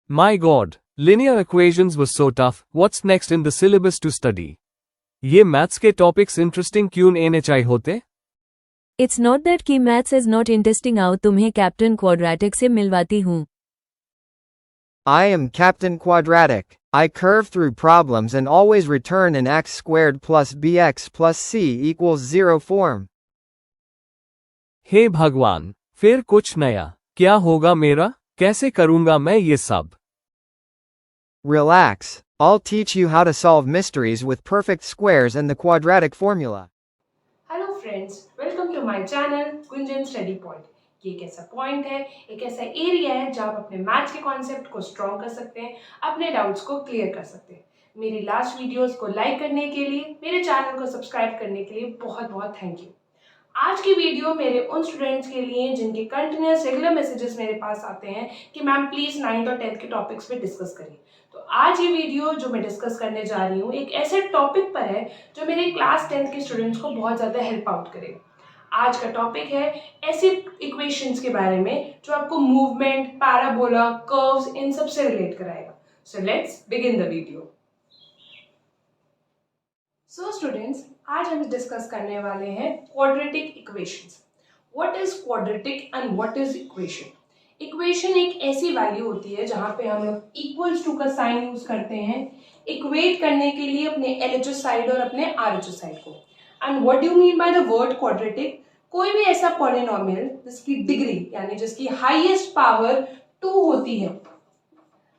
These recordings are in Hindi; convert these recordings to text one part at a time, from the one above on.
My God, linear equations was so tough. What's next in the syllabus to study? ये मैथ्स के टॉपिक्स इंटरेस्टिंग क्यों नहीं चाहिए होते? इट्स नॉट दैट कि मैथ्स इज नॉट इंटरेस्टिंग आओ तुम्हें कैप्टन क्वाड्रेटिक से मिलवाती हूँ. I am Captain Quadratic. I curve through problems and always return in x squared plus bx plus c equals 0 form. हे भगवान, फिर कुछ नया. क्या होगा मेरा? कैसे करूंगा मैं ये सब? Relax. I'll teach you how to solve mysteries with perfect squares and the quadratic formula. Hello friends, welcome to my channel Gunjan study point. ये एक ऐसा पॉइंट है, एक ऐसा एरिया है जहाँ आप अपने मैथ्स के कॉन्सेप्ट को स्ट्रॉन्ग कर सकते हैं, अपने डाउट्स को क्लियर कर सकते हैं. मेरी लास्ट वीडियोस को लाइक करने के लिए, मेरे चैनल को सब्सक्राइब करने के लिए बहुत बहुत थैंक यू. आज की वीडियो मेरे उन स्टूडेंट्स के लिए जिनके कंटिन्यूस रेगुलर मैसेजेस मेरे पास आते हैं कि मैम प्लीज़ 9th और 10th के टॉपिक्स पे डिस्कस करिए. तो आज ये वीडियो जो मैं डिस्कस करने जा रही हूँ एक ऐसे टॉपिक पर है जो मेरे क्लास 10th के स्टूडेंट्स को बहुत ज़्यादा हेल्प आउट करेगा. आज का टॉपिक है ऐसी इक्वेशंस के बारे में जो आपको मूवमेंट, पैराबोला, कर्व्स इन सब से रिलेट कराएगा. So let's begin the video. So students, आज हम डिस्कस करने वाले हैं quadratic equations. What is quadratic and what is equation? Equation एक ऐसी वैल्यू होती है जहां पे हम लोग इक्वल्स टू का साइन यूज करते हैं इक्वेट करने के लिए अपने एलएचएस साइड और अपने आरएचएस साइड को. And what do mean by the word quadratic? कोई भी ऐसा पॉलिनोमियल जिसकी डिग्री यानी जिसकी हाईएस्ट पावर 2 होती है,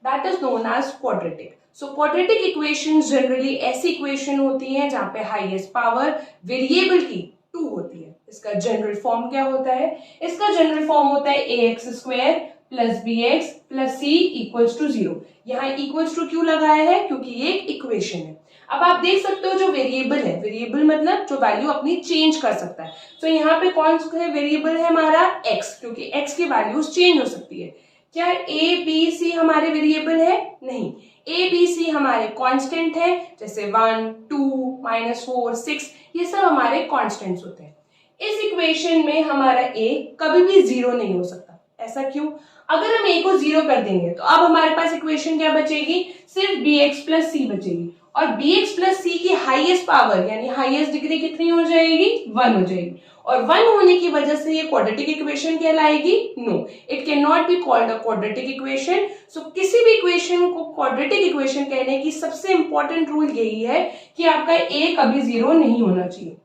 that is known as quadratic. So quadratic equation generally ऐसी इक्वेशन होती है जहां पे हाईएस्ट पावर वेरिएबल की 2 होती है. इसका जनरल फॉर्म क्या होता है? इसका जनरल फॉर्म होता है ax square plus bx plus c equals to 0. यहाँ इक्वल्स टू क्यों लगाया है? क्योंकि ये एक इक्वेशन है. अब आप देख सकते हो जो वेरिएबल है, वेरिएबल मतलब जो वैल्यू अपनी चेंज कर सकता है. तो यहाँ पे कौन सा वेरिएबल है हमारा? x, क्योंकि x की वैल्यूज चेंज हो सकती है. क्या a b c हमारे वेरिएबल है? नहीं. a b c हमारे कांस्टेंट है, जैसे 1 2 -4 6 ये सब हमारे कांस्टेंट्स होते हैं. इस इक्वेशन में हमारा a कभी भी 0 नहीं हो सकता. ऐसा क्यों? अगर हम a को 0 कर देंगे तो अब हमारे पास इक्वेशन क्या बचेगी? सिर्फ bx प्लस c बचेगी. और bx प्लस c की हाईएस्ट पावर यानी हाईएस्ट डिग्री कितनी हो जाएगी? 1 हो जाएगी. और 1 होने की वजह से ये क्वाड्रेटिक इक्वेशन कहलाएगी? No, it can not be called a quadratic equation. So किसी भी इक्वेशन को क्वाड्रेटिक इक्वेशन कहने की सबसे इंपॉर्टेंट रूल यही है कि आपका a कभी 0 नहीं होना चाहिए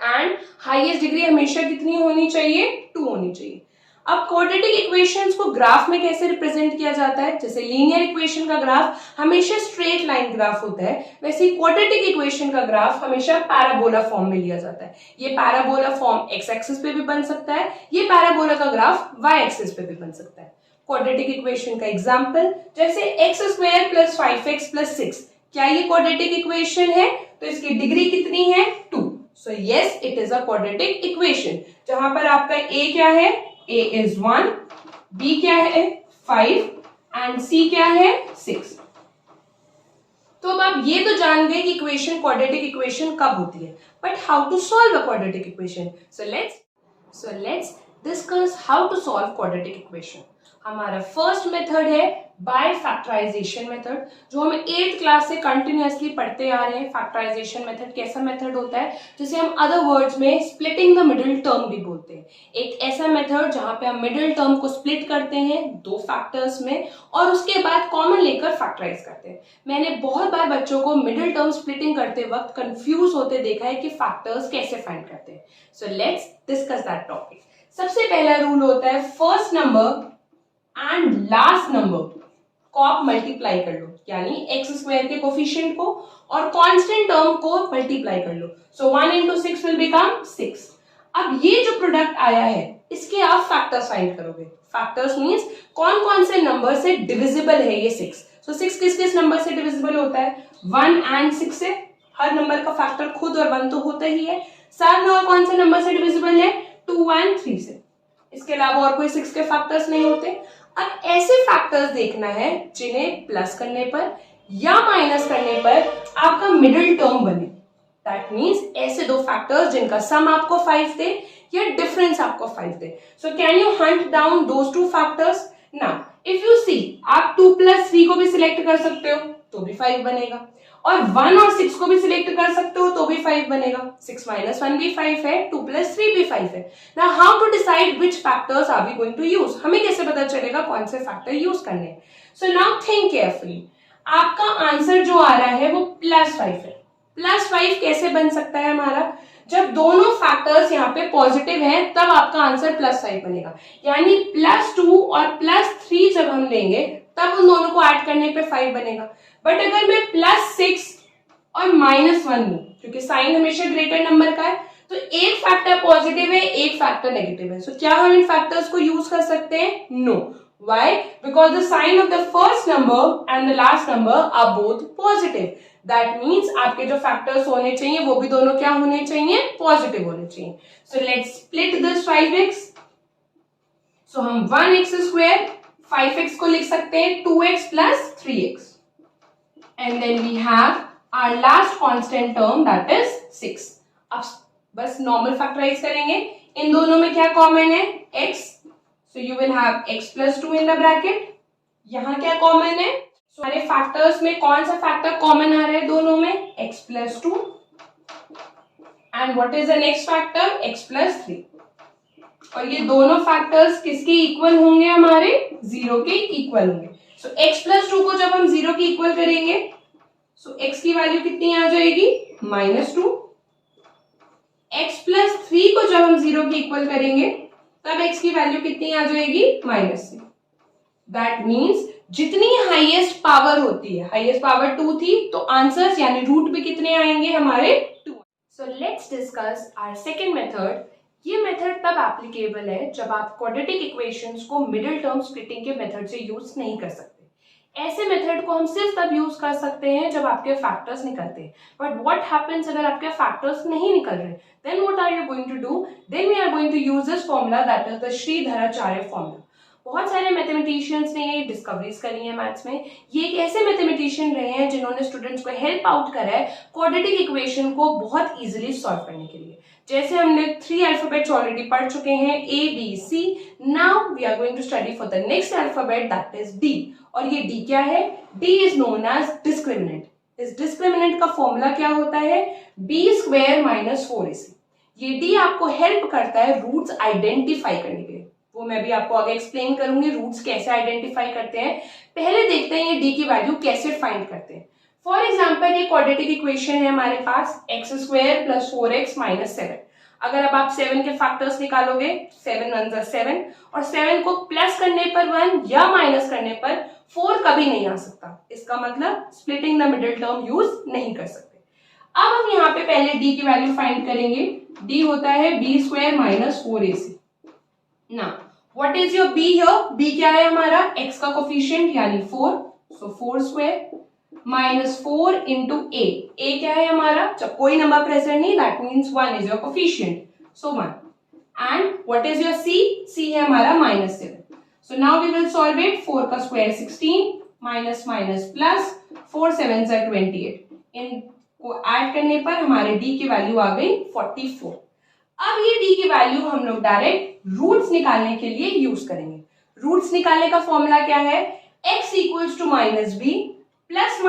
एंड हाईएस्ट डिग्री हमेशा कितनी होनी चाहिए? 2 होनी चाहिए. अब क्वाड्रेटिक इक्वेशंस को ग्राफ में कैसे रिप्रेजेंट किया जाता है? जैसे लीनियर इक्वेशन का ग्राफ हमेशा स्ट्रेट लाइन ग्राफ होता है, वैसे ही क्वाड्रेटिक इक्वेशन का ग्राफ हमेशा पैराबोला फॉर्म में लिया जाता है. ये पैराबोला फॉर्म एक्स एक्सिस पे भी बन सकता है, ये पैराबोला का ग्राफ वाई एक्सिस पे भी बन सकता है. क्वाड्रेटिक इक्वेशन का एग्जाम्पल जैसे x square plus 5x plus 6, क्या ये क्वाड्रेटिक इक्वेशन है? तो इसकी डिग्री कितनी है? 2. So yes, it is a quadratic equation जहां पर आपका a क्या है? a is 1, b क्या है? 5 एंड c क्या है? 6. तो अब आप ये तो जान गए कि इक्वेशन क्वाड्रेटिक इक्वेशन कब होती है, but how to solve a quadratic equation? So let's discuss how to solve quadratic equation. हमारा फर्स्ट मेथड है बाय फैक्टराइजेशन मेथड, जो हम 8th क्लास से कंटिन्यूअसली पढ़ते आ रहे हैं. फैक्टराइजेशन मेथड कैसा मेथड होता है जिसे हम अदर वर्ड्स में स्प्लिटिंग द मिडिल टर्म भी बोलते हैं. एक ऐसा मेथड जहां पे हम मिडिल टर्म को स्प्लिट करते हैं 2 फैक्टर्स में और उसके बाद कॉमन लेकर फैक्टराइज करते हैं. मैंने बहुत बार बच्चों को मिडिल टर्म स्प्लिटिंग करते वक्त कंफ्यूज होते देखा है कि फैक्टर्स कैसे फाइंड करते हैं. So let's discuss that topic. सबसे पहला रूल होता है first number and last number को आप मल्टीप्लाई कर लो, यानी एक्स स्क्वायर के कोफिशिएंट को और कांस्टेंट टर्म को मल्टीप्लाई कर लो. सो 1 into 6 विल बिकम 6. अब ये जो प्रोडक्ट आया है इसके आप फैक्टर्स फाइंड करोगे. फैक्टर्स मींस कौन कौन से नंबर से डिविजिबल है ये 6. सो 6 किस किस नंबर से डिविजिबल होता है? 1 and 6 से. हर नंबर का फैक्टर खुद और 1 तो होता ही है. साथ में और कौन से नंबर से डिविजिबल है? 2 and 3 से. इसके अलावा और कोई 6 के फैक्टर्स नहीं होते. अब ऐसे फैक्टर्स देखना है जिन्हें प्लस करने पर या माइनस करने पर आपका मिडिल टर्म बने. दैट मींस ऐसे 2 फैक्टर्स जिनका सम आपको 5 दे या डिफरेंस आपको 5 दे. So can you hunt down those 2 factors? Now if you see, आप 2 + 3 को भी सिलेक्ट कर सकते हो तो भी 5 बनेगा, और 1 और 6 को भी सिलेक्ट कर सकते हो तो भी 5 बनेगा। 6 - 1 भी 5 है, 2 + 3 भी 5 है। Now how to decide which factors are we going to use, हमें कैसे पता चलेगा कौन से फैक्टर यूज करने हैं। सो नाउ थिंक केयरफुली, आपका आंसर जो आ रहा है वो +5 है। +5 कैसे बन सकता है हमारा, जब दोनों फैक्टर्स यहाँ पे पॉजिटिव हैं तब आपका आंसर +5 बनेगा, यानी +2 और +3 जब हम लेंगे तब उन दोनों को ऐड करने पे 5 बनेगा। बट अगर मैं +6 और -1 लूं, क्योंकि साइन हमेशा ग्रेटर नंबर का है, तो एक फैक्टर पॉजिटिव है, एक फैक्टर नेगेटिव है। सो क्या हम इन फैक्टर्स को यूज कर सकते हैं? No. Why? Because the sign of the first number and the last number are both positive. That means आपके जो फैक्टर्स होने चाहिए वो भी दोनों क्या होने चाहिए? पॉजिटिव होने चाहिए। So let's split this 5x. So हम 1x² 5x को लिख सकते हैं 2x + 3x. And then we have our last constant term, that is 6. अब बस नॉर्मल फैक्टराइज करेंगे, इन दोनों में क्या कॉमन है? x. So you will have x + 2 in the bracket. यहाँ क्या कॉमन है? So हमारे फैक्टर्स में कौन सा फैक्टर कॉमन आ रहा है दोनों में? x + 2. And what is the next factor? x + 3. और ये दोनों फैक्टर्स किसके इक्वल होंगे? हमारे 0 के इक्वल होंगे। So x + 2 को जब हम 0 के इक्वल करेंगे, so x की वैल्यू कितनी आ जाएगी? -2. x + 3 को जब हम 0 के इक्वल करेंगे तब x की वैल्यू कितनी आ जाएगी? -3. दैट मीन्स जितनी हाईएस्ट पावर होती है, हाईएस्ट पावर 2 थी, तो आंसर्स यानी रूट भी कितने आएंगे? हमारे 2। So let's discuss our second method. ये मेथड तब एप्लीकेबल है जब आप क्वाड्रेटिक इक्वेशंस को मिडिल टर्म स्प्लिटिंग के मेथड से यूज नहीं कर सकते। ऐसे मेथड को हम सिर्फ तब यूज कर सकते हैं जब आपके फैक्टर्स निकलते हैं। बट व्हाट हैपेंस अगर आपके फैक्टर्स नहीं निकल रहे? Then what are you going to do? Then we are going to use this formula, that is the Sridharacharya formula. बहुत सारे मैथमेटिशियंस ने ये डिस्कवरीज करी है मैथ्स में। ये एक ऐसे मैथमेटिशियन रहे हैं जिन्होंने स्टूडेंट्स को हेल्प आउट करा है क्वाड्रेटिक इक्वेशन को बहुत इजीली सॉल्व करने के लिए। जैसे हमने 3 अल्फाबेट्स ऑलरेडी पढ़ चुके हैं, A, B, C. Now we are going to study for the next alphabet, that is D. और ये D क्या है? D is known as discriminant. इस डिस्क्रिमिनेंट का फॉर्मूला क्या होता है? B² - 4AC। ये D आपको हेल्प करता है रूट्स आइडेंटिफाई करने के लिए। वो मैं भी आपको आगे एक्सप्लेन करूंगी रूट्स कैसे आइडेंटिफाई करते हैं। पहले देखते हैं ये D की वैल्यू कैसे फाइंड करते हैं। फॉर एग्जाम्पल, ये क्वाड्रेटिक इक्वेशन है हमारे पास, x² + 4x - 7। अगर अब आप 7 के फैक्टर्स निकालोगे, 7 × 1 = 7, और 7 को प्लस करने पर 1 या माइनस करने पर 4 कभी नहीं आ सकता। इसका मतलब splitting the middle term use नहीं कर सकते। अब हम यहाँ पे पहले D की वैल्यू फाइंड करेंगे। D होता है B² - 4AC। ना what is your B here? B क्या है हमारा? x का कोफिशिएंट यानी 4, सो 4² -4 × A। A क्या है हमारा? जब कोई नंबर प्रेजेंट नहीं, that means 1 is your coefficient, so 1। And what is your C? C है हमारा -7। So now we will solve it. 4 का स्क्वायर 16, माइनस माइनस प्लस, 4 × 7 = 28। इनको ऐड करने पर हमारे D की वैल्यू आ गई 44। अब ये D की वैल्यू हम लोग डायरेक्ट रूट्स निकालने के लिए यूज करेंगे। रूट्स निकालने का फॉर्मूला क्या है? x = -b ±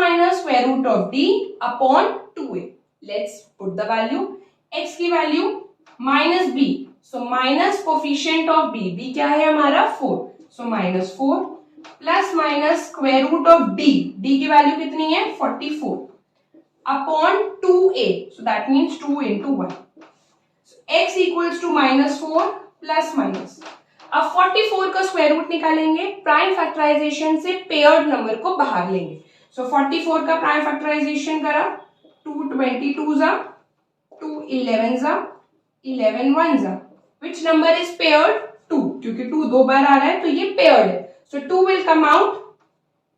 √D upon 2a. Let's put the value. x की value -b, so minus coefficient of b. b क्या है हमारा? 4, so -4 ± √D. D की वैल्यू कितनी है? 44 upon 2a, so that means 2 × 1. So x = -4 ±. अब 44 का स्क्वायर रूट निकालेंगे। प्राइम फैक्टराइजेशन से पेयर्ड नंबर को बाहर लेंगे। सो 44 का प्राइम फैक्टराइजेशन करा, 2 22 जा, 2 11 जा, 11 1 जा। Which number is paired? 2, क्योंकि 2 2 बार आ रहा है तो ये पेयर्ड है। So 2 will come out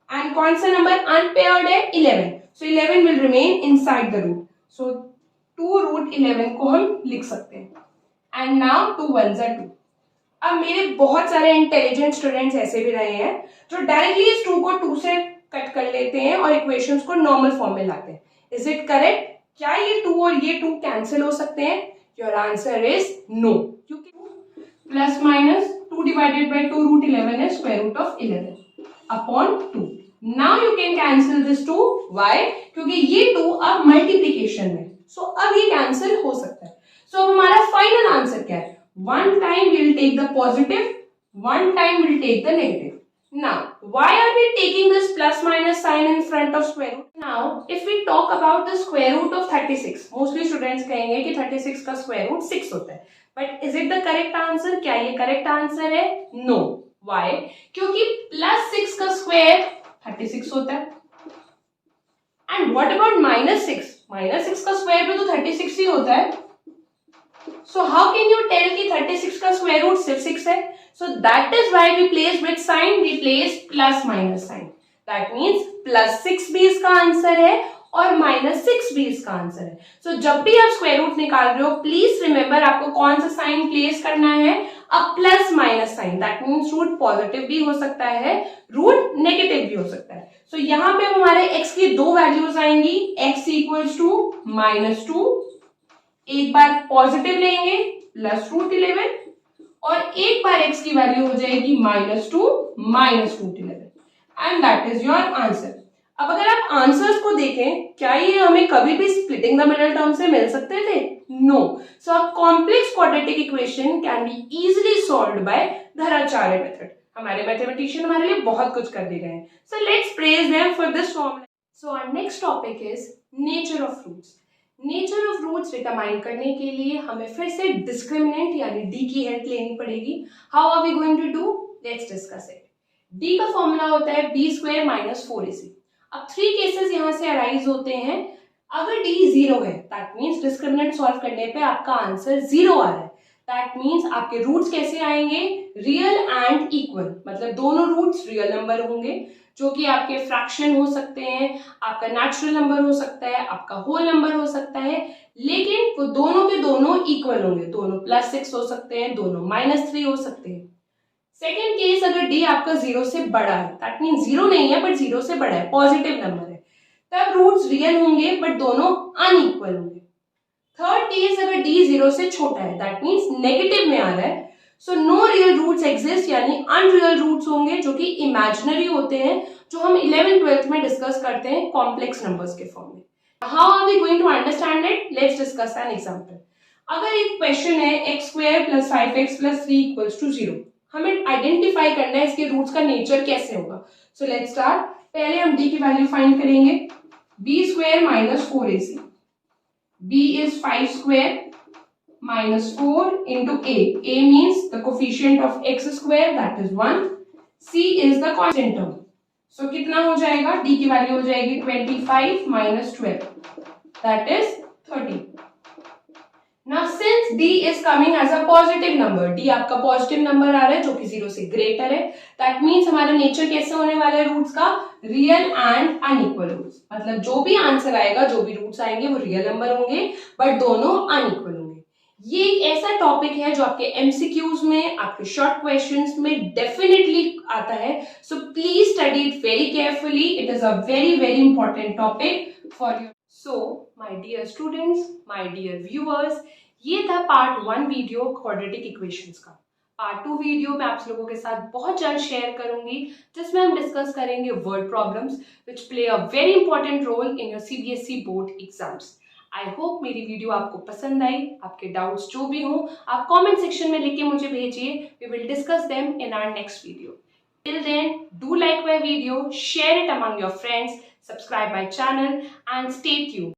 and कौन सा नंबर अनपेयर्ड है? 11। So 11 will remain inside the root. So 2√11 को हम लिख सकते हैं। And now 2 1s are 2। अब मेरे बहुत सारे इंटेलिजेंट स्टूडेंट्स ऐसे भी रहे हैं जो डायरेक्टली इस 2 को 2 से कट कर लेते हैं और इक्वेशंस को नॉर्मल फॉर्म में लाते हैं। Is it correct? क्या ये 2 और ये 2 कैंसिल हो सकते हैं? योर आंसर इज नो, क्योंकि ±2 / 2 √11 is √11। Upon 2। Now you can cancel this 2। Why? क्योंकि ये 2 अब मल्टीप्लीकेशन में, सो अब ये कैंसिल हो सकता है। सो अब हमारा फाइनल आंसर क्या है? 1 time will take the positive, 1 time will take the negative. Now, why are we taking this plus minus sign in front of square root? Now, if we talk about the square root of 36, mostly students कहेंगे कि 36 का square root 6 होता है। But is it the correct answer? क्या ये correct answer है? No. Why? क्योंकि plus 6 का square 36 होता है। And what about minus 6? Minus 6 का square भी तो 36 ही होता है। So how can you tell कि 36 का square root सिर्फ 6 है? So that is why we place which sign? We place plus minus sign. That means plus 6 भी इसका आंसर है और minus 6 भी इसका आंसर है। So जब भी आप square root निकाल रहे हो, please remember आपको कौन सा साइन प्लेस करना है? अब plus minus sign. That means root positive भी हो सकता है, रूट नेगेटिव भी हो सकता है। सो यहाँ पे हमारे x की दो वैल्यूज आएंगी, x इक्वल्स टू -2, एक बार पॉजिटिव लेंगे +√11 और एक बार x की वैल्यू हो जाएगी -2 -√11 and that is your answer. अब अगर आप आंसर्स को देखें, क्या ये हमें कभी भी स्प्लिटिंग द मिडल टर्म से मिल सकते थे? No. So a complex quadratic equation can be easily solved by Dharacharya method. हमारे मैथमेटिशियन हमारे लिए बहुत कुछ कर दे गए हैं। So let's praise them for this formula. So our next topic is nature of roots. Nature of roots determine करने के लिए हमें फिर से डिस्क्रिमिनेंट यानी डी की हेल्प लेनी पड़ेगी। How are we going to do? Let's discuss it. D का फॉर्मूला होता है b² - 4ac। अब 3 केसेस यहां से अराइज होते हैं। अगर d 0 है, दैट मीन्स डिस्क्रिमिनेंट सॉल्व करने पे आपका आंसर 0 आ रहा है। दैट मीन्स आपके रूट्स कैसे आएंगे? रियल एंड इक्वल, मतलब दोनों रूट्स रियल नंबर होंगे, जो कि आपके फ्रैक्शन हो सकते हैं, आपका नेचुरल नंबर हो सकता है, आपका होल नंबर हो सकता है, लेकिन वो दोनों के दोनों इक्वल होंगे। दोनों +6 हो सकते हैं, दोनों -3 हो सकते हैं। सेकेंड केस, अगर डी आपका 0 से बड़ा है, दैट मीन 0 नहीं है बट 0 से बड़ा है, पॉजिटिव नंबर है, तब रूट्स रियल होंगे बट दोनों अनइक्वल होंगे। थर्ड केस, अगर डी 0 से छोटा है, दैट मीन्स नेगेटिव में आ रहा है, so no real roots exist, यानी अनरियल रूट्स होंगे जो कि इमेजिनरी होते हैं, जो हम 11th-12th में डिस्कस करते हैं कॉम्प्लेक्स नंबर्स के फॉर्म में। How are we going to understand it? Let's discuss an example. अगर एक क्वेश्चन है x² + 5x + 3 = 0, हमें आइडेंटिफाई करना है इसके रूट्स का नेचर कैसे होगा। So let's start. पहले हम d की वैल्यू फाइंड करेंगे। b² - 4ac। b is 5² -4 into a. A means the coefficient of x², that is 1. c is the constant term. So कितना हो जाएगा? d की वैल्यू हो जाएगी 25 - 12, that is 30. Now since d is coming as a positive number, d आपका पॉजिटिव नंबर आ रहा है जो कि 0 से ग्रेटर है, that means हमारा नेचर कैसे होने वाला है रूट्स का? Real and unequal roots. मतलब जो भी आंसर आएगा, जो भी रूट्स आएंगे वो रियल नंबर होंगे बट दोनों अनइक्वल होंगे। ये एक ऐसा टॉपिक है जो आपके एमसीक्यूज में, आपके शॉर्ट क्वेश्चंस में डेफिनेटली आता है। So please study it very carefully. It is a very very important topic for you. So my dear students, my dear viewers, ये था पार्ट 1 वीडियो क्वाड्रेटिक इक्वेशंस का। पार्ट 2 वीडियो मैं आप लोगों के साथ बहुत जल्द शेयर करूंगी, जिसमें हम डिस्कस करेंगे word problems which play a very important role in your CBSE board exams. I hope मेरी वीडियो आपको पसंद आई। आपके डाउट्स जो भी हो आप कमेंट सेक्शन में लिख के मुझे भेजिए। We will discuss them in our next video. Till then, do like my video, share it among your friends, subscribe my channel and stay tuned.